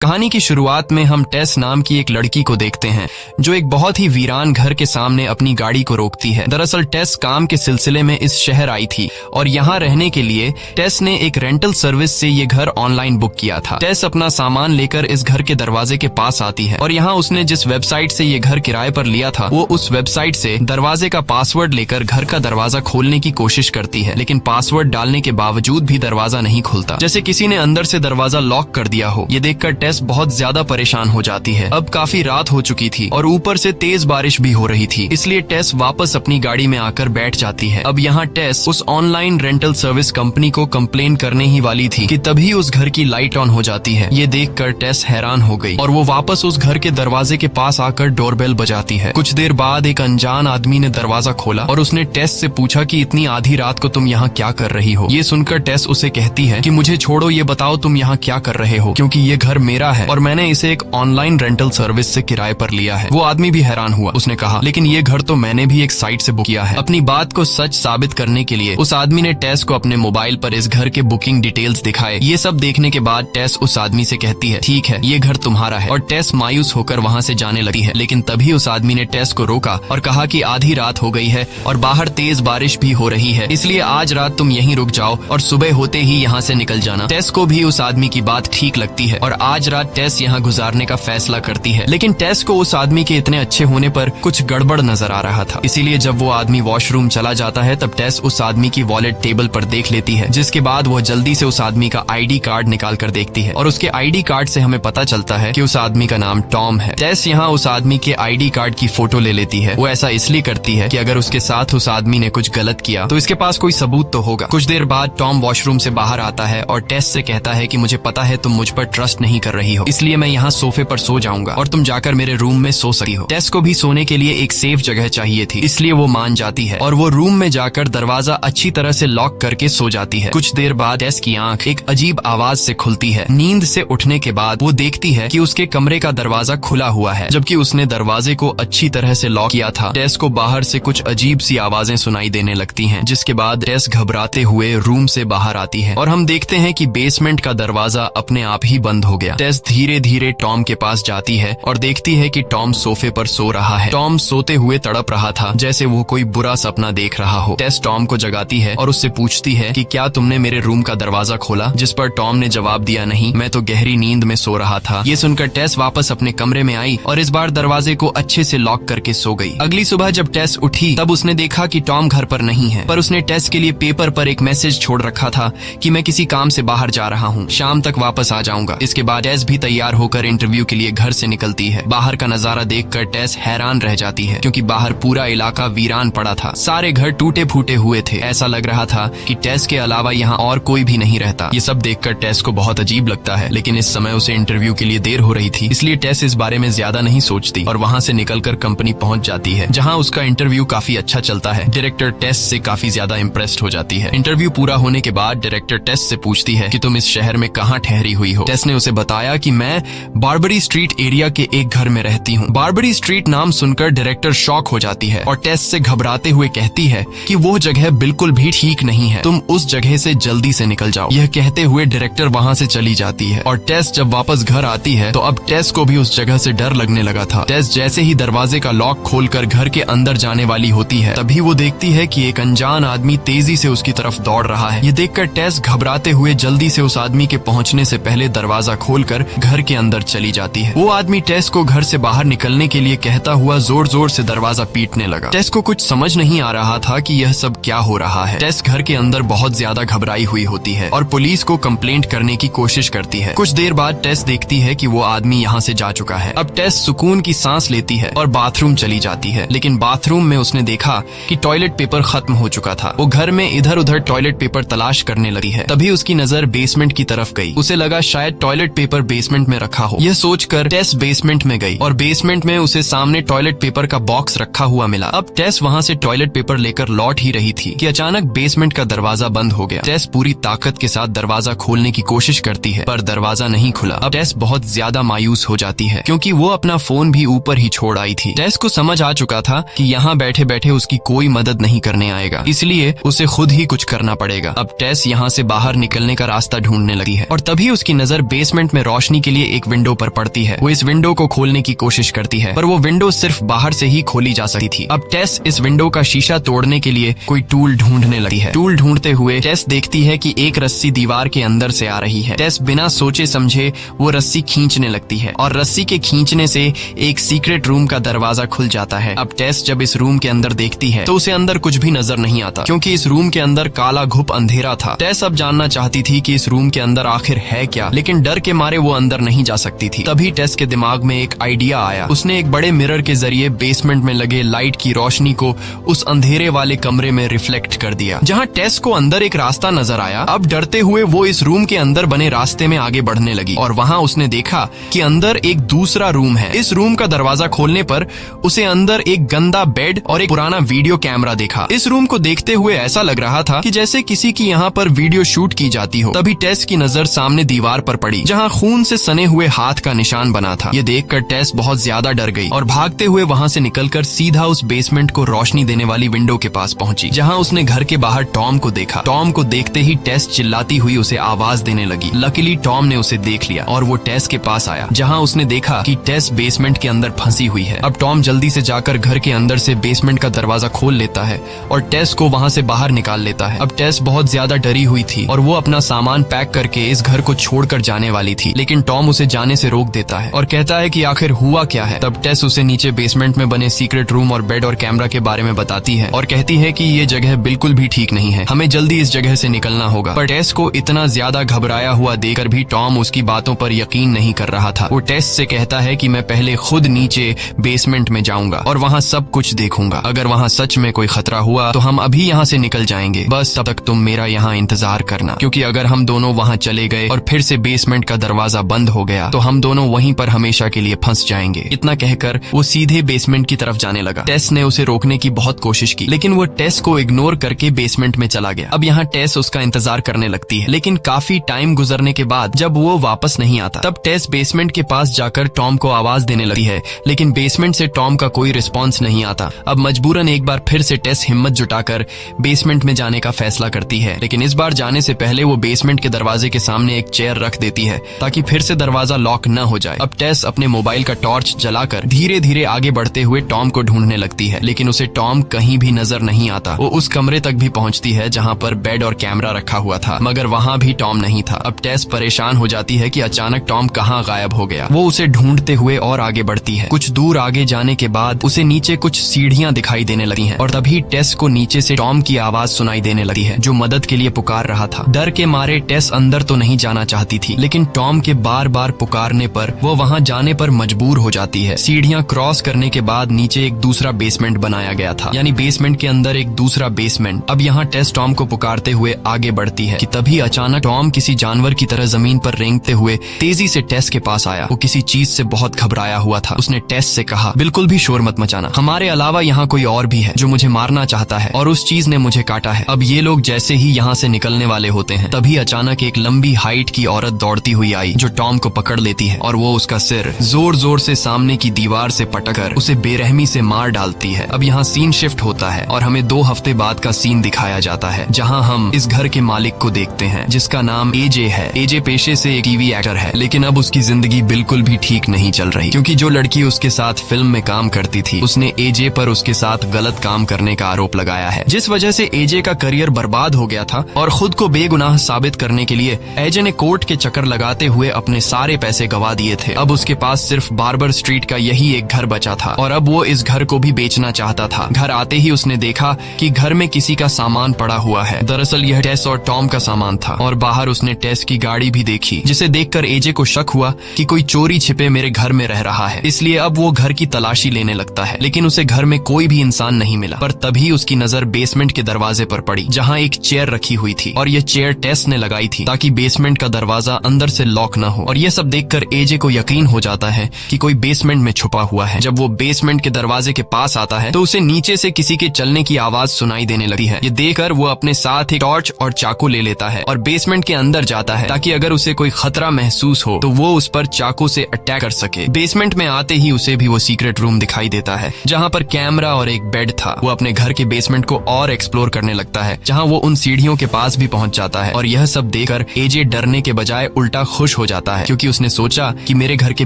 कहानी की शुरुआत में हम टेस नाम की एक लड़की को देखते हैं जो एक बहुत ही वीरान घर के सामने अपनी गाड़ी को रोकती है। दरअसल टेस काम के सिलसिले में इस शहर आई थी और यहाँ रहने के लिए टेस ने एक रेंटल सर्विस से ये घर ऑनलाइन बुक किया था। टेस अपना सामान लेकर इस घर के दरवाजे के पास आती है और यहाँ उसने जिस वेबसाइट से ये घर किराए पर लिया था वो उस वेबसाइट से दरवाजे का पासवर्ड लेकर घर का दरवाजा खोलने की कोशिश करती है, लेकिन पासवर्ड डालने के बावजूद भी दरवाजा नहीं खुलता, जैसे किसी ने अंदर से दरवाजा लॉक कर दिया हो। ये देखकर टेस बहुत ज्यादा परेशान हो जाती है। अब काफी रात हो चुकी थी और ऊपर से तेज बारिश भी हो रही थी, इसलिए टेस वापस अपनी गाड़ी में आकर बैठ जाती है। अब यहाँ टेस उस ऑनलाइन रेंटल सर्विस कंपनी को कंप्लेन करने ही वाली थी कि तभी उस घर की लाइट ऑन हो जाती है। ये देखकर टेस हैरान हो गई और वो वापस उस घर के दरवाजे के पास आकर डोरबेल बजाती है। कुछ देर बाद एक अनजान आदमी ने दरवाजा खोला और उसने टेस से पूछा कि इतनी आधी रात को तुम यहाँ क्या कर रही हो। ये सुनकर टेस उसे कहती है कि मुझे छोड़ो, ये बताओ तुम यहाँ क्या कर रहे हो, क्योंकि ये घर मेरा है और मैंने इसे एक ऑनलाइन रेंटल सर्विस से किराए पर लिया है। वो आदमी भी हैरान हुआ। उसने कहा, लेकिन ये घर तो मैंने भी एक साइट से बुक किया है। अपनी बात को सच साबित करने के लिए उस आदमी ने टेस को अपने मोबाइल पर इस घर के बुकिंग डिटेल्स दिखाए। ये सब देखने के बाद टेस उस आदमी से कहती है, ठीक है, ये घर तुम्हारा है, और टेस मायूस होकर वहाँ से जाने लगी है। लेकिन तभी उस आदमी ने टेस को रोका और कहा कि आधी रात हो गई है और बाहर तेज बारिश भी हो रही है, इसलिए आज रात तुम यहीं रुक जाओ और सुबह होते ही यहाँ से निकल जाना। टेस को भी उस आदमी की बात ठीक लगती है और आज रात टेस यहाँ गुजारने का फैसला करती है। लेकिन टेस को उस आदमी के इतने अच्छे होने पर कुछ गड़बड़ नजर आ रहा था, इसीलिए जब वो आदमी वॉशरूम चला जाता है तब टेस उस आदमी की वॉलेट टेबल पर देख लेती है, जिसके बाद वह जल्दी से उस आदमी का आईडी कार्ड निकाल कर देखती है और उसके आईडी कार्ड से हमें पता चलता है कि उस आदमी का नाम टॉम है। टेस यहाँ उस आदमी के आईडी कार्ड की फोटो ले लेती है। वो ऐसा इसलिए करती है कि अगर उसके साथ उस आदमी ने कुछ गलत किया तो इसके पास कोई सबूत तो होगा। कुछ देर बाद टॉम वॉशरूम से बाहर आता है और टेस से कहता है कि मुझे पता है तुम मुझ पर ट्रस्ट नहीं कर रही हो, इसलिए मैं यहाँ सोफे पर सो जाऊंगा और तुम जाकर मेरे रूम में सो सकती हो। टेस को भी सोने के लिए एक सेफ जगह चाहिए थी, इसलिए वो मान जाती है और वो रूम में जाकर दरवाजा अच्छी तरह से लॉक करके सो जाती है। कुछ देर बाद टेस की आंख एक अजीब आवाज से खुलती है। नींद से उठने के बाद वो देखती है कि उसके कमरे का दरवाजा खुला हुआ है, जबकि उसने दरवाजे को अच्छी तरह से लॉक किया था। टेस को बाहर से कुछ अजीब सी आवाजें सुनाई देने लगती हैं, जिसके बाद टेस घबराते हुए रूम से बाहर आती है और हम देखते हैं कि बेसमेंट का दरवाजा अपने आप ही बंद हो गया। टेस धीरे धीरे टॉम के पास जाती है और देखती है कि टॉम सोफे पर सो रहा है। टॉम सोते हुए तड़प रहा था, जैसे वो कोई बुरा सपना देख रहा हो। टेस टॉम को जगाती है और उससे पूछती है कि क्या तुमने मेरे रूम का दरवाजा खोला, जिस पर टॉम ने जवाब दिया, नहीं, मैं तो गहरी नींद में सो रहा था। ये सुनकर टेस वापस अपने कमरे में आई और इस बार दरवाजे को अच्छे से लॉक करके सो गई। अगली सुबह जब टेस उठी तब उसने देखा कि टॉम घर पर नहीं है, पर उसने टेस के लिए पेपर पर एक मैसेज छोड़ रखा था कि मैं किसी काम से बाहर जा रहा हूँ, शाम तक वापस आ जाऊंगा। इसके बाद टेस भी तैयार होकर इंटरव्यू के लिए घर से निकलती है। बाहर का नजारा देखकर टेस हैरान रह जाती है, क्योंकि बाहर पूरा इलाका वीरान पड़ा था। सारे घर टूटे फूटे हुए थे। ऐसा लग रहा था कि टेस के अलावा यहाँ और कोई भी नहीं रहता। ये सब देखकर टेस को बहुत अजीब लगता है, लेकिन इस समय उसे इंटरव्यू के लिए देर हो रही थी, इसलिए टेस इस बारे में ज्यादा नहीं सोचती और वहाँ से निकलकर कंपनी पहुँच जाती है, जहाँ उसका इंटरव्यू काफी अच्छा चलता है। डायरेक्टर टेस से काफी ज्यादा इम्प्रेस्ड हो जाती है। इंटरव्यू पूरा होने के बाद डायरेक्टर टेस से पूछती है कि तुम इस शहर में कहाँ ठहरी हुई हो। टेस ने उसे बताया कि मैं बार्बरी स्ट्रीट एरिया के एक घर में रहती हूँ। बार्बरी स्ट्रीट नाम सुनकर डायरेक्टर शॉक हो जाती है और टेस से घबराते हुए कहती है कि वो जगह बिल्कुल भी ठीक नहीं है, तुम उस जगह से जल्दी से निकल जाओ। यह कहते हुए डायरेक्टर वहाँ से चली जाती है और टेस जब वापस घर आती है तो अब टेस को भी उस जगह से डर लगने लगा था। टेस जैसे ही दरवाजे का लॉक खोलकर घर के अंदर जाने वाली होती है, तभी वो देखती है कि एक अनजान आदमी तेजी से उसकी तरफ दौड़ रहा है। ये देखकर टेस घबराते हुए जल्दी से उस आदमी के पहुँचने से पहले दरवाजा खोलकर घर के अंदर चली जाती है। वो आदमी टेस को घर से बाहर निकलने के लिए कहता हुआ जोर जोर से दरवाजा पीटने लगा। टेस को कुछ समझ नहीं आ रहा था कि यह सब क्या हो रहा है। टेस घर के अंदर बहुत ज्यादा घबराई हुई होती है और पुलिस को कंप्लेंट करने की कोशिश करती है। कुछ देर बाद टेस देखती है कि वो आदमी यहाँ से जा चुका है। अब टेस सुकून की सांस लेती है और बाथरूम चली जाती है, लेकिन बाथरूम में उसने देखा कि टॉयलेट पेपर खत्म हो चुका था। वो घर में इधर उधर टॉयलेट पेपर तलाश करने लगी है। तभी उसकी नजर बेसमेंट की तरफ गई। उसे लगा शायद टॉयलेट पेपर बेसमेंट में रखा हो। यह सोचकर टेस बेसमेंट में गई और बेसमेंट में उसे सामने टॉयलेट पेपर का बॉक्स रखा हुआ मिला। अब टेस वहाँ से टॉयलेट पेपर लेकर लौट ही रही थी कि अचानक बेसमेंट का दरवाजा बंद हो गया। टेस पूरी ताकत के साथ दरवाजा खोलने की कोशिश करती है, पर दरवाजा नहीं खुला। अब टेस बहुत ज्यादा मायूस हो जाती है, क्योंकि वो अपना फोन भी ऊपर ही छोड़ आई थी। टेस को समझ आ चुका था कि यहाँ बैठे बैठे उसकी कोई मदद नहीं करने आएगा, इसलिए उसे खुद ही कुछ करना पड़ेगा। अब टेस यहाँ से बाहर निकलने का रास्ता ढूंढने लगी है और तभी उसकी नजर बेसमेंट में रोशनी के लिए एक विंडो पर पड़ती है। वो इस विंडो को खोलने की कोशिश करती है, पर वो विंडो सिर्फ बाहर से ही खोली जा सकती थी। अब टेस इस विंडो का शीशा तोड़ने के लिए कोई टूल ढूंढने लगी है। टूल ढूंढते हुए टेस देखती है कि एक रस्सी दीवार के अंदर से आ रही है। टेस बिना सोचे समझे वो रस्सी खींचने लगती है और रस्सी के खींचने से एक सीक्रेट रूम का दरवाजा खुल जाता है। अब टेस जब इस रूम के अंदर देखती है तो उसे अंदर कुछ भी नजर नहीं आता, क्योंकि इस रूम के अंदर काला घुप अंधेरा था। टेस अब जानना चाहती थी कि इस रूम के अंदर आखिर है क्या, लेकिन डर के मारे वो अंदर नहीं जा सकती थी। तभी टेस के दिमाग में एक आइडिया आया। उसने एक बड़े मिरर के जरिए बेसमेंट में लगे लाइट की रोशनी को उस अंधेरे वाले कमरे में रिफ्लेक्ट कर दिया। जहाँ टेस को अंदर एक रास्ता नजर आया, अब डरते हुए वो इस रूम के अंदर बने रास्ते में आगे बढ़ने लगी और वहाँ उसने देखा कि अंदर एक दूसरा रूम है। इस रूम का दरवाजा खोलने पर उसे अंदर एक गंदा बेड और एक पुराना वीडियो कैमरा देखा। इस रूम को देखते हुए ऐसा लग रहा था कि जैसे किसी की यहाँ पर वीडियो शूट की जाती हो। तभी टेस की नजर सामने दीवार पर पड़ी, जहाँ खून से सने हुए हाथ का निशान बना था। ये देखकर टेस बहुत ज्यादा डर गई और भागते हुए वहाँ से निकलकर सीधा उस बेसमेंट को रोशनी देने वाली विंडो के पास पहुंची, जहाँ उसने घर के बाहर टॉम को देखा। टॉम को देखते ही टेस चिल्लाती हुई उसे आवाज देने लगी। लकीली टॉम ने उसे देख लिया और वो टेस के पास आया, जहाँ उसने देखा कि टेस बेसमेंट के अंदर फंसी हुई है। अब टॉम जल्दी से जाकर घर के अंदर से बेसमेंट का दरवाजा खोल लेता है और टेस को वहाँ से बाहर निकाल लेता है। अब टेस बहुत ज्यादा डरी हुई थी और वो अपना सामान पैक करके इस घर को छोड़कर जाने वाली थी, लेकिन टॉम उसे जाने से रोक देता है और कहता है कि आखिर हुआ क्या है। तब टेस उसे नीचे बेसमेंट में बने सीक्रेट रूम और बेड और कैमरा के बारे में बताती है और कहती है कि ये जगह बिल्कुल भी ठीक नहीं है, हमें जल्दी इस जगह से निकलना होगा। पर टेस को इतना ज्यादा घबराया हुआ देखकर भी टॉम उसकी बातों पर यकीन नहीं कर रहा था। वो टेस से कहता है कि मैं पहले खुद नीचे बेसमेंट में जाऊंगा और वहाँ सब कुछ देखूंगा। अगर वहाँ सच में कोई खतरा हुआ तो हम अभी यहाँ से निकल जाएंगे, बस तब तक तुम मेरा यहाँ इंतजार करना, क्योंकि अगर हम दोनों वहाँ चले गए और फिर से बेसमेंट का दरवाजा बंद हो गया तो हम दोनों वहीं पर हमेशा के लिए फंस जाएंगे। इतना कहकर वो सीधे बेसमेंट की तरफ जाने लगा। टेस ने उसे रोकने की बहुत कोशिश की, लेकिन वो टेस को इग्नोर करके बेसमेंट में चला गया। अब यहाँ टेस उसका इंतजार करने लगती है, लेकिन काफी टाइम गुजरने के बाद जब वो वापस नहीं आता, तब टेस बेसमेंट के पास जाकर टॉम को आवाज देने लगती है, लेकिन बेसमेंट से टॉम का कोई रिस्पॉन्स नहीं आता। अब मजबूरन एक बार फिर से टेस हिम्मत जुटाकर बेसमेंट में जाने का फैसला करती है, लेकिन इस बार जाने से पहले वो बेसमेंट के दरवाजे के सामने एक चेयर रख देती है ताकि फिर से दरवाजा लॉक न हो जाए। अब टेस अपने मोबाइल का टॉर्च जलाकर धीरे धीरे आगे बढ़ते हुए टॉम को ढूंढने लगती है, लेकिन उसे टॉम कहीं भी नजर नहीं आता। वो उस कमरे तक भी पहुंचती है जहां पर बेड और कैमरा रखा हुआ था, मगर वहां भी टॉम नहीं था। अब टेस परेशान हो जाती है कि अचानक टॉम कहां गायब हो गया। वो उसे ढूंढते हुए और आगे बढ़ती है। कुछ दूर आगे जाने के बाद उसे नीचे कुछ सीढ़ियां दिखाई देने लगी हैं और तभी टेस को नीचे से टॉम की आवाज सुनाई देने लगी है, जो मदद के लिए पुकार रहा था। डर के मारे टेस अंदर तो नहीं जाना चाहती थी, लेकिन टॉम के बार बार पुकारने पर वो वहां जाने पर मजबूर हो जाती है। सीढ़ियां क्रॉस करने के बाद नीचे एक दूसरा बेसमेंट बनाया गया था, यानी बेसमेंट के अंदर एक दूसरा बेसमेंट। अब यहाँ टेस टॉम को पुकारते हुए आगे बढ़ती है कि तभी अचानक टॉम किसी जानवर की तरह जमीन पर रेंगते हुए तेजी से टेस के पास आया। वो किसी चीज से बहुत घबराया हुआ था। उसने टेस से कहा, बिल्कुल भी शोर मत मचाना, हमारे अलावा यहाँ कोई और भी है जो मुझे मारना चाहता है और उस चीज ने मुझे काटा है। अब ये लोग जैसे ही यहाँ से निकलने वाले होते हैं, तभी अचानक एक लंबी हाइट की औरत दौड़ती हुई आई, जो टॉम को पकड़ लेती है और वो उसका सिर जोर जोर से सामने की दीवार से पटकर उसे बेरहमी से मार डालती है। अब यहाँ सीन शिफ्ट होता है और हमें 2 हफ्ते बाद का सीन दिखाया जाता है, जहाँ हम इस घर के मालिक को देखते हैं, जिसका नाम एजे है। एजे पेशे से एक टीवी एक्टर है, लेकिन अब उसकी जिंदगी बिल्कुल भी ठीक नहीं चल रही, क्योंकि जो लड़की उसके साथ फिल्म में काम करती थी, उसने एजे पर उसके साथ गलत काम करने का आरोप लगाया है, जिस वजह से एजे का करियर बर्बाद हो गया था। और खुद को बेगुनाह साबित करने के लिए एजे ने कोर्ट के चक्कर लगाते हुए अपने सारे पैसे गवा दिए थे। अब उसके पास सिर्फ बार्बर स्ट्रीट का यही एक घर बचा था और अब वो इस घर को भी बेचना चाहता था। घर आते ही उसने देखा कि घर में किसी का सामान पड़ा हुआ है। दरअसल यह टेस और टॉम का सामान था और बाहर उसने टेस की गाड़ी भी देखी, जिसे देखकर एजे को शक हुआ कि कोई चोरी छिपे मेरे घर में रह रहा है। इसलिए अब वो घर की तलाशी लेने लगता है, लेकिन उसे घर में कोई भी इंसान नहीं मिला। पर तभी उसकी नजर बेसमेंट के दरवाजे पर पड़ी, जहाँ एक चेयर रखी हुई थी और ये चेयर टेस ने लगाई थी ताकि बेसमेंट का दरवाजा अंदर से लॉक न हो। और ये सब देखकर एजे को यकीन हो जाता है कि कोई बेसमेंट में छुपा हुआ है। जब वो बेसमेंट के दरवाजे के पास आता है तो उसे नीचे से किसी के चलने की आवाज सुनाई देने लगती है। ये देखकर वो अपने साथ एक टॉर्च और चाकू ले लेता है और बेसमेंट के अंदर जाता है, ताकि अगर उसे कोई खतरा महसूस हो तो वो उस पर चाकू से अटैक कर सके। बेसमेंट में आते ही उसे भी वो सीक्रेट रूम दिखाई देता है, जहाँ पर कैमरा और एक बेड था। वो अपने घर के बेसमेंट को और एक्सप्लोर करने लगता है, जहाँ वो उन सीढ़ियों के पास भी पहुंच जाता है। और यह सब देखकर एजे डरने के बजाय उल्टा खुश हो जाता है, क्योंकि उसने सोचा कि मेरे घर के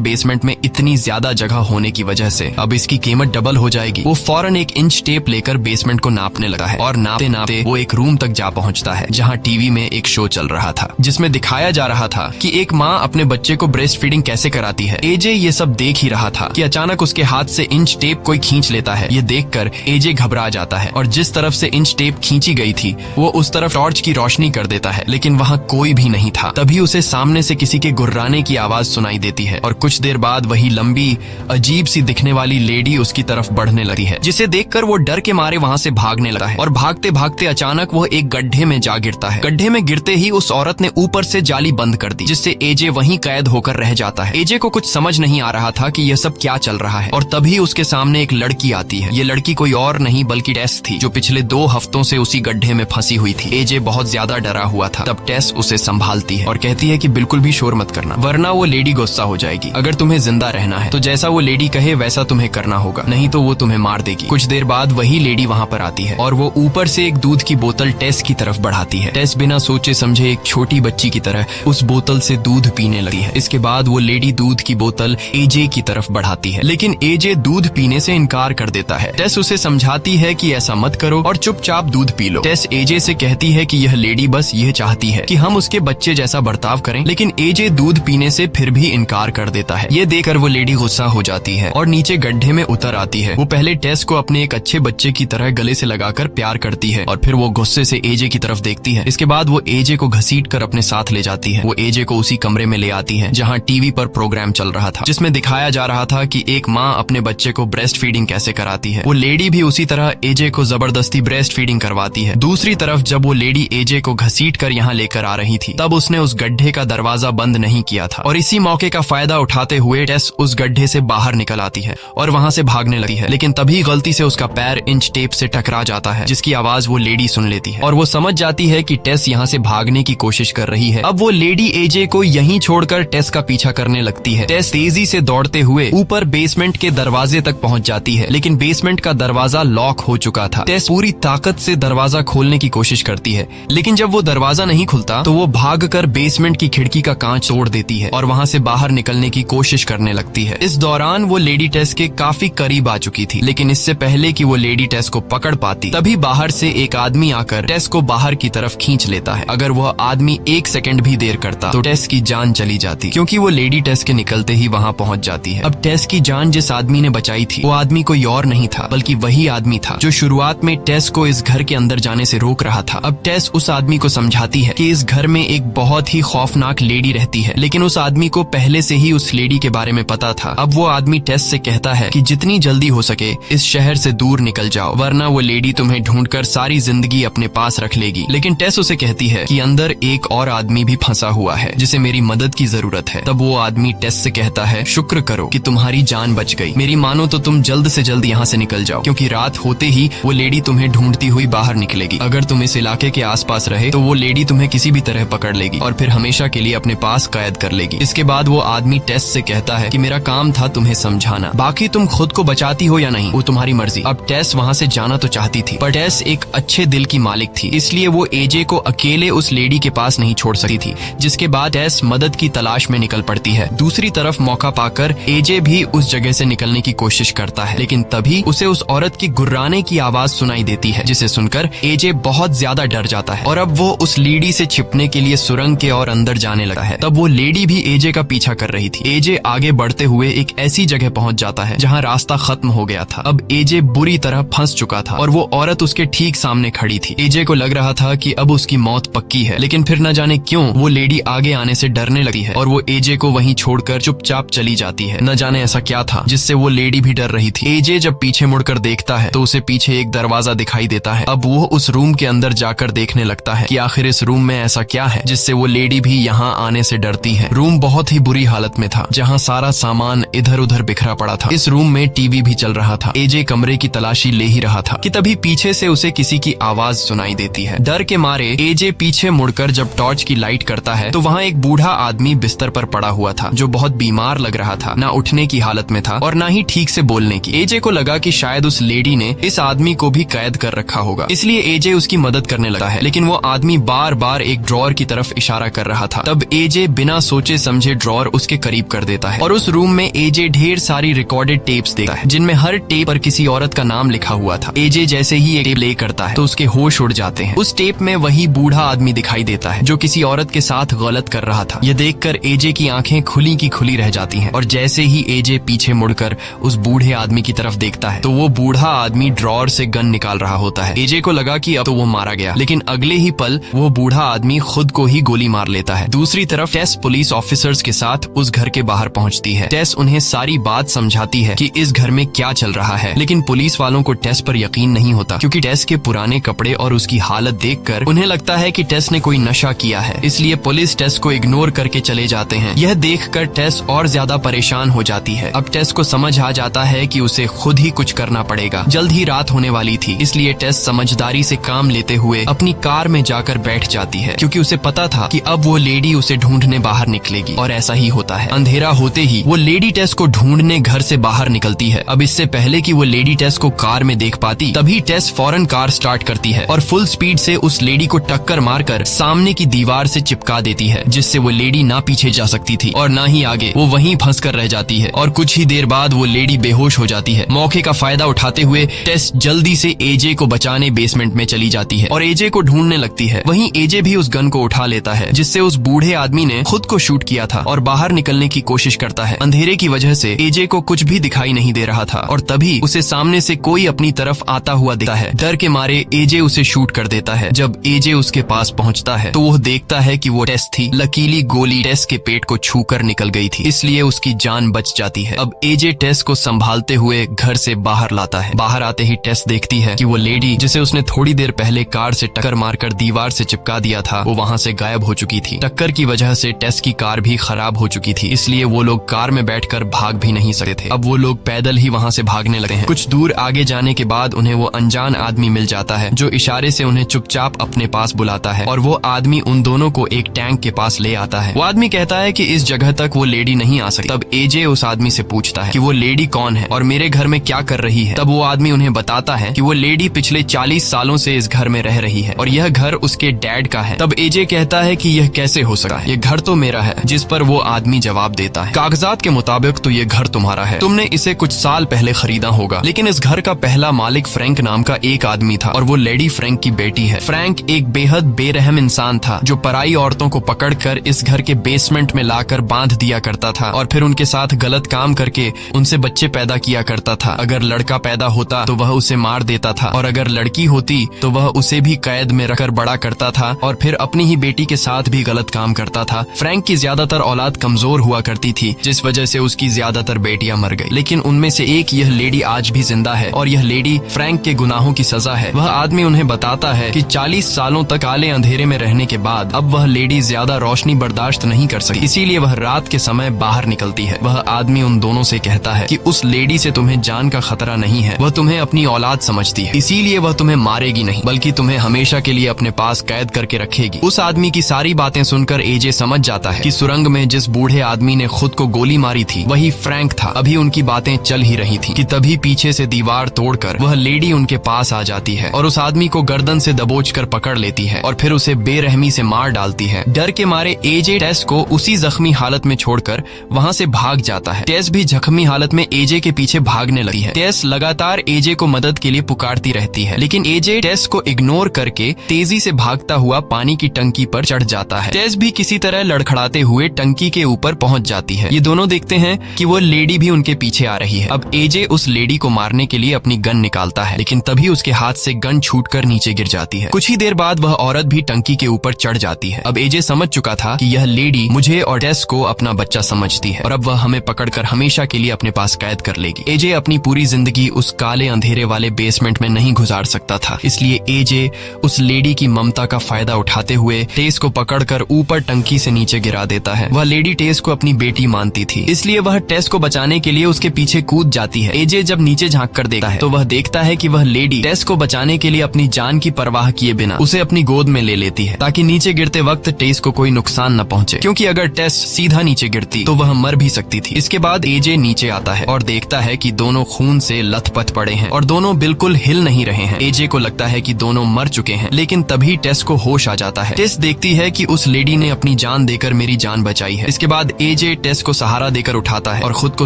बेसमेंट में इतनी ज्यादा जगह होने की वजह से अब इसकी कीमत डबल हो जाएगी। वो फौरन एक इंच टेप लेकर बेसमेंट को नापने लगा है और नापते नापते वो एक रूम तक जा पहुंचता है जहां टीवी में एक शो चल रहा था जिसमें दिखाया जा रहा था कि एक माँ अपने बच्चे को ब्रेस्ट फीडिंग कैसे कराती है। एजे ये सब देख ही रहा था कि अचानक उसके हाथ से इंच टेप कोई खींच लेता है। ये देखकर एजे घबरा जाता है और जिस तरफ से इंच टेप खींची गई थी वो उस तरफ टॉर्च की रोशनी कर देता है, लेकिन वहाँ कोई भी नहीं था। तभी उसे सामने से किसी के गुर्राने की आवाज सुनाई देती है और कुछ देर बाद वही लंबी अजीब सी दिखने वाली लेडी उसकी तरफ बढ़ने लगी है, जिसे देखकर वो डर के मारे वहाँ से भागने लगा है और भागते भागते अचानक वो एक गड्ढे में जा गिरता है। गड्ढे में गिरते ही उस औरत ने ऊपर से जाली बंद कर दी, जिससे एजे वहीं कैद होकर रह जाता है। एजे को कुछ समझ नहीं आ रहा था कि यह सब क्या चल रहा है और तभी उसके सामने एक लड़की आती है। ये लड़की कोई और नहीं बल्कि टेस थी, जो पिछले 2 हफ्तों से उसी गड्ढे में फंसी हुई थी। एजे बहुत ज्यादा डरा हुआ था। तब टेस उसे संभालती है और कहती है कि बिल्कुल भी शोर मत करना, वरना वो लेडी गुस्सा हो जाएगी। अगर तुम्हें जिंदा रहना है तो जैसा वो लेडी कहे वैसा तुम्हें करना होगा, नहीं तो वो तुम्हें मार देगी। कुछ देर बाद वही लेडी वहाँ पर आती है और वो ऊपर से एक दूध की बोतल टेस की तरफ बढ़ाती है। टेस बिना सोचे समझे एक छोटी बच्ची की तरह उस बोतल से दूध पीने लगी है। इसके बाद वो लेडी दूध की बोतल एजे की तरफ बढ़ाती है, लेकिन एजे दूध पीने से इनकार कर देता है। टेस उसे समझाती है कि ऐसा मत करो और चुपचाप दूध पी लो। टेस एजे से कहती है कि यह लेडी बस यह चाहती है कि हम उसके बच्चे जैसा बर्ताव करें, लेकिन एजे दूध पीने से फिर भी इनकार कर देता है। ये देखकर वो लेडी गुस्सा हो जाती है और नीचे गड्ढे में उतर आती है। वो पहले टेस को अपने एक अच्छे बच्चे की तरह गले से लगाकर प्यार करती है और फिर वो गुस्से से एजे की तरफ देखती है। इसके बाद वो एजे को घसीट कर अपने साथ ले जाती है। वो एजे को उसी कमरे में ले आती है जहाँ टीवी पर प्रोग्राम चल रहा था, जिसमें दिखाया जा रहा था कि एक माँ अपने बच्चे को ब्रेस्ट फीडिंग कैसे कराती है। वो लेडी भी उसी तरह एजे को जबरदस्ती ब्रेस्ट फीडिंग करवाती है। दूसरी तरफ जब वो लेडी एजे को घसीट कर यहाँ लेकर आ रही थी, तब उसने उस गड्ढे का दरवाजा बंद नहीं किया था और इसी मौके का फायदा उठाते हुए टेस उस गड्ढे से बाहर निकल आती है और वहाँ से भागने लगती है। लेकिन तभी गलती से उसका पैर इंच टेप से टकरा जाता है, जिसकी आवाज वो लेडी सुन लेती है और वो समझ जाती है कि टेस यहाँ से भागने की कोशिश कर रही है। अब वो लेडी एजे को यहीं छोड़कर टेस का पीछा करने लगती है। टेस तेजी से दौड़ते हुए ऊपर बेसमेंट के दरवाजे तक पहुँच जाती है, लेकिन बेसमेंट का दरवाजा लॉक हो चुका था। टेस पूरी ताकत से दरवाजा खोलने की कोशिश करती है, लेकिन जब वो दरवाजा नहीं खुलता तो वो भागकर बेसमेंट की खिड़की का कांच तोड़ देती है और वहाँ से बाहर निकलने की कोशिश करने लगती है। इस दौरान वो लेडी टेस के काफी करीब आ चुकी थी, लेकिन इससे पहले कि वो लेडी टेस को पकड़ पाती, तभी बाहर से एक आदमी आकर टेस को बाहर की तरफ खींच लेता है। अगर वह आदमी 1 सेकंड भी देर करता तो टेस की जान चली जाती, क्योंकि वो लेडी टेस के निकलते ही वहाँ पहुँच जाती है। अब टेस की जान जिस आदमी ने बचाई थी वो आदमी कोई और नहीं था बल्कि वही आदमी था जो शुरुआत में टेस को इस घर के अंदर जाने से रोक रहा था। अब टेस उस आदमी को समझाती है कि इस घर में एक बहुत ही खौफनाक लेडी रहती है, लेकिन उस आदमी को पहले से ही उस लेडी के बारे में पता था। अब वो आदमी टेस से कहता है कि जितनी जल्दी हो सके इस शहर से दूर निकल जाओ, वरना वो लेडी तुम्हें ढूंढकर सारी जिंदगी अपने पास रख लेगी। लेकिन टेस उसे कहती है कि अंदर एक और आदमी भी फंसा हुआ है जिसे मेरी मदद की जरूरत है। तब वो आदमी टेस से कहता है, शुक्र करो कि तुम्हारी जान बच गई, मेरी मानो तो तुम जल्द से जल्द यहाँ से निकल जाओ, क्योंकि रात होते ही वो लेडी तुम्हें ढूंढती हुई बाहर निकलेगी। अगर तुम इस इलाके के आसपास रहे तो वो लेडी तुम्हें किसी भी तरह पकड़ लेगी और फिर हमेशा के लिए अपने पास कैद कर लेगी। इसके बाद वो आदमी टेस से कहता है कि मेरा काम था तुम्हें समझाना, बाकी तुम खुद को बचाती हो या नहीं वो तुम्हारी मर्जी। अब टेस वहाँ से जाना तो चाहती थी, पर टेस एक अच्छे दिल की मालिक थी, इसलिए वो एजे को अकेले उस लेडी के पास नहीं छोड़ सकती थी, जिसके बाद टेस मदद की तलाश में निकल पड़ती है। दूसरी तरफ मौका पाकर एजे भी उस जगह से निकलने की कोशिश करता है, लेकिन तभी उसे उस औरत की गुर्राने की आवाज सुनाई देती है, जिसे सुनकर एजे बहुत ज्यादा डर जाता है और अब वो उस लेडी से छिपने के लिए सुरंग के और अंदर जाने लगा है। तब वो लेडी भी एजे का पीछा कर रही थी। एजे आगे बढ़ते हुए एक ऐसी जगह पहुंच जाता है जहां रास्ता खत्म हो गया था। अब एजे बुरी तरह फंस चुका था और वो औरत उसके ठीक सामने खड़ी थी। एजे को लग रहा था कि अब उसकी मौत पक्की है, लेकिन फिर न जाने क्यों वो लेडी आगे आने से डरने लगी है और वो एजे को वहीं छोड़कर चुपचाप चली जाती है। न जाने ऐसा क्या था जिससे वो लेडी भी डर रही थी। एजे जब पीछे मुड़कर देखता है तो उसे पीछे एक दरवाजा दिखाई देता है। अब वो उस रूम के अंदर जाकर देखने लगता है कि आखिर इस रूम में ऐसा क्या है जिससे वो लेडी भी यहाँ आने से डरती है। रूम बहुत ही बुरी हालत में था, जहाँ सारा सामान इधर उधर बिखरा पड़ा था। इस रूम में टीवी भी चल रहा था। एजे कमरे की तलाशी ले ही रहा था कि तभी पीछे से उसे किसी की आवाज सुनाई देती है। डर के मारे एजे पीछे मुड़कर जब टॉर्च की लाइट करता है तो वहाँ एक बूढ़ा आदमी बिस्तर पर पड़ा हुआ था, जो बहुत बीमार लग रहा था, ना उठने की हालत में था और ना ही ठीक से बोलने की। एजे को लगा कि शायद उस लेडी ने इस आदमी को भी कैद कर रखा होगा, इसलिए एजे उसकी मदद करने लगा है, लेकिन वो आदमी बार बार एक ड्रॉअर की तरफ इशारा कर रहा था। तब एजे एजे बिना सोचे समझे ड्रॉर उसके करीब कर देता है और उस रूम में एजे ढेर सारी रिकॉर्डेड टेप्स देखता है जिनमें हर टेप पर किसी औरत का नाम लिखा हुआ था। एजे जैसे ही एक टेप प्ले करता है तो उसके होश उड़ जाते हैं। उस टेप में वही बूढ़ा आदमी दिखाई देता है जो किसी औरत के साथ गलत कर रहा था। यह देखकर एजे की आंखें खुली की खुली रह जाती हैं और जैसे ही एजे पीछे मुड़कर उस बूढ़े आदमी की तरफ देखता है तो वो बूढ़ा आदमी ड्रॉर से गन निकाल रहा होता है। एजे को लगा कि अब तो वो मारा गया, लेकिन अगले ही पल वो बूढ़ा आदमी खुद को ही गोली मार लेता है। दूसरी तरफ टेस पुलिस ऑफिसर्स के साथ उस घर के बाहर पहुंचती है। टेस उन्हें सारी बात समझाती है कि इस घर में क्या चल रहा है, लेकिन पुलिस वालों को टेस पर यकीन नहीं होता क्योंकि टेस के पुराने कपड़े और उसकी हालत देखकर उन्हें लगता है कि टेस ने कोई नशा किया है। इसलिए पुलिस टेस को इग्नोर करके चले जाते हैं। यह देखकर टेस और ज्यादा परेशान हो जाती है। अब टेस को समझ आ जाता है कि उसे खुद ही कुछ करना पड़ेगा। जल्द ही रात होने वाली थी, इसलिए टेस समझदारी से काम लेते हुए अपनी कार में जाकर बैठ जाती है क्योंकि उसे पता था कि अब वो लेडी उसे ढूंढने बाहर निकलेगी। और ऐसा ही होता है। अंधेरा होते ही वो लेडी टेस को ढूंढने घर से बाहर निकलती है। अब इससे पहले कि वो लेडी टेस को कार में देख पाती, तभी टेस फौरन कार स्टार्ट करती है और फुल स्पीड से उस लेडी को टक्कर मारकर सामने की दीवार से चिपका देती है, जिससे वो लेडी ना पीछे जा सकती थी और ना ही आगे। वो वहीं फंसकर रह जाती है और कुछ ही देर बाद वो लेडी बेहोश हो जाती है। मौके का फायदा उठाते हुए टेस जल्दी से एजे को बचाने बेसमेंट में चली जाती है और एजे को ढूंढने लगती है। वहीं एजे भी उस गन को उठा लेता है जिससे उस बूढ़े आदमी ने खुद को शूट किया था और बाहर निकलने की कोशिश करता है। अंधेरे की वजह से एजे को कुछ भी दिखाई नहीं दे रहा था और तभी उसे सामने से कोई अपनी तरफ आता हुआ दिखता है। डर के मारे एजे उसे शूट कर देता है। जब एजे उसके पास पहुंचता है तो वो देखता है कि वो टेस थी। लकीली गोली टेस के पेट को छूकर निकल गई थी, इसलिए उसकी जान बच जाती है। अब एजे टेस को संभालते हुए घर से बाहर लाता है। बाहर आते ही टेस देखती है कि वो लेडी जिसे उसने थोड़ी देर पहले कार से टक्कर मारकर दीवार से चिपका दिया था, वो वहाँ से गायब हो चुकी थी। टक्कर की वजह से टेस की कार भी खराब हो चुकी थी, इसलिए वो लोग कार में बैठकर भाग भी नहीं सकते थे। अब वो लोग पैदल ही वहाँ से भागने लगते हैं। कुछ दूर आगे जाने के बाद उन्हें वो अनजान आदमी मिल जाता है जो इशारे से उन्हें चुपचाप अपने पास बुलाता है और वो आदमी उन दोनों को एक टैंक के पास ले आता है। वो आदमी कहता है कि इस जगह तक वो लेडी नहीं आ सकती। तब एजे उस आदमी से पूछता है कि वो लेडी कौन है और मेरे घर में क्या कर रही है। तब वो आदमी उन्हें बताता है कि वो लेडी पिछले 40 सालों से इस घर में रह रही है और यह घर उसके डैड का है। तब एजे कहता है कि यह कैसे हो सकता है, ये घर तो मेरा है। जिस पर वो आदमी जवाब देता है, कागजात के मुताबिक तो ये घर तुम्हारा है, तुमने इसे कुछ साल पहले खरीदा होगा, लेकिन इस घर का पहला मालिक फ्रैंक नाम का एक आदमी था और वो लेडी फ्रैंक की बेटी है। फ्रैंक एक बेहद बेरहम इंसान था जो पराई औरतों को पकड़कर इस घर के बेसमेंट में लाकर बांध दिया करता था और फिर उनके साथ गलत काम करके उनसे बच्चे पैदा किया करता था। अगर लड़का पैदा होता तो वह उसे मार देता था और अगर लड़की होती तो वह उसे भी कैद में रखकर बड़ा करता था और फिर अपनी ही बेटी के साथ भी गलत काम करता था। फ्रैंक की ज्यादातर औलाद कमजोर हुआ करती थी, जिस वजह से उसकी ज्यादातर बेटियां मर गई, लेकिन उनमें से एक यह लेडी आज भी जिंदा है और यह लेडी फ्रैंक के गुनाहों की सजा है। वह आदमी उन्हें बताता है कि 40 सालों तक काले अंधेरे में रहने के बाद अब वह लेडी ज्यादा रोशनी बर्दाश्त नहीं कर सकती, इसीलिए वह रात के समय बाहर निकलती है। वह आदमी उन दोनों से कहता है कि उस लेडी से तुम्हें जान का खतरा नहीं है, वह तुम्हें अपनी औलाद समझती है, इसीलिए वह तुम्हें मारेगी नहीं बल्कि तुम्हें हमेशा के लिए अपने पास कैद करके रखेगी। उस आदमी की सारी बातें सुनकर एजे समझ जाता है कि सुरंग में जिस बूढ़े आदमी ने खुद को गोली मारी थी वही फ्रैंक था। अभी उनकी बातें चल ही रही थी कि तभी पीछे से दीवार तोड़कर वह लेडी उनके पास आ जाती है और उस आदमी को गर्दन से दबोचकर पकड़ लेती है और फिर उसे बेरहमी से मार डालती है। डर के मारे एजे टेस को उसी जख्मी हालत में छोड़कर वहाँ से भाग जाता है। टेस भी जख्मी हालत में एजे के पीछे भागने लगी है। टेस लगातार एजे को मदद के लिए पुकारती रहती है, लेकिन एजे टेस को इग्नोर करके तेजी से भागता हुआ पानी की टंकी पर चढ़ जाता है। टेस भी किसी तरह लड़खड़ाते हुए टंकी के ऊपर पहुंच जाती है। ये दोनों देखते हैं कि वो लेडी भी उनके पीछे आ रही है। अब एजे उस लेडी को मारने के लिए अपनी गन निकालता है, लेकिन तभी उसके हाथ से गन छूटकर नीचे गिर जाती है। कुछ ही देर बाद वह औरत भी टंकी के ऊपर चढ़ जाती है। अब एजे समझ चुका था कि यह लेडी मुझे और टेस को अपना बच्चा समझती है और अब वह हमें पकड़कर हमेशा के लिए अपने पास कैद कर लेगी। एजे अपनी पूरी जिंदगी उस काले अंधेरे वाले बेसमेंट में नहीं गुजार सकता था, इसलिए एजे उस लेडी की ममता का फायदा उठाते हुए टेस को पकड़कर ऊपर टंकी से नीचे गिरा देता है। वह लेडी टेस को अपनी बेटी मानती थी, इसलिए वह टेस को बचाने के लिए उसके पीछे कूद जाती है। एजे जब नीचे झांक कर देखता है तो वह देखता है कि वह लेडी टेस को बचाने के लिए अपनी जान की परवाह किए बिना उसे अपनी गोद में ले लेती है ताकि नीचे गिरते वक्त टेस को कोई नुकसान न पहुंचे, क्योंकि अगर टेस सीधा नीचे गिरती तो वह मर भी सकती थी। इसके बाद एजे नीचे आता है और देखता है कि दोनों खून से लथपथ पड़े हैं और दोनों बिल्कुल हिल नहीं रहे हैं। एजे को लगता है कि दोनों मर चुके हैं, लेकिन तभी टेस को होश आ जाता है। टेस देखती है कि उस लेडी ने अपनी जान जान देकर मेरी जान बचाई है। इसके बाद एजे टेस को सहारा देकर उठाता है और खुद को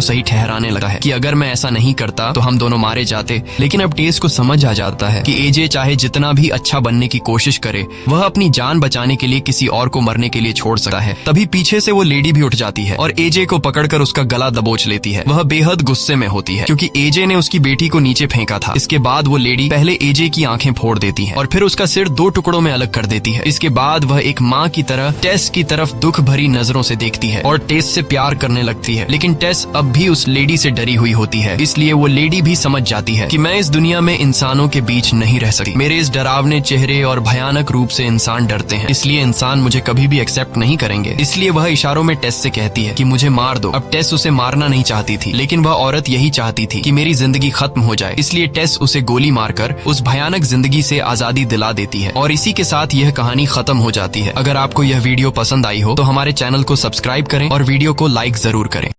सही ठहराने लगा है कि अगर मैं ऐसा नहीं करता तो हम दोनों मारे जाते। लेकिन अब टेस को समझ आ जाता है कि एजे चाहे जितना भी अच्छा बनने की कोशिश करे, वह अपनी जान बचाने के लिए किसी और को मरने के लिए छोड़ सकता है। तभी पीछे से वो लेडी भी उठ जाती है और एजे को पकड़कर उसका गला दबोच लेती है। वह बेहद गुस्से में होती है क्योंकि एजे ने उसकी बेटी को नीचे फेंका था। इसके बाद वो लेडी पहले एजे की आंखें फोड़ देती है और फिर उसका सिर 2 टुकड़ों में अलग कर देती है। इसके बाद वह एक माँ की तरह टेस की तरफ दुख भरी नजरों से देखती है और टेस से प्यार करने लगती है। लेकिन टेस अब भी उस लेडी से डरी हुई होती है, इसलिए वो लेडी भी समझ जाती है कि मैं इस दुनिया में इंसानों के बीच नहीं रह सकती। मेरे इस डरावने चेहरे और भयानक रूप से इंसान डरते हैं, इसलिए इंसान मुझे कभी भी एक्सेप्ट नहीं करेंगे। इसलिए वह इशारों में टेस से कहती है कि मुझे मार दो। अब टेस उसे मारना नहीं चाहती थी, लेकिन वह औरत यही चाहती थी कि मेरी जिंदगी खत्म हो जाए। इसलिए टेस उसे गोली मारकर उस भयानक जिंदगी से आजादी दिला देती है और इसी के साथ यह कहानी खत्म हो जाती है। अगर आपको यह वीडियो पसंद आई हो तो हमारे चैनल को सब्सक्राइब करें और वीडियो को लाइक जरूर करें।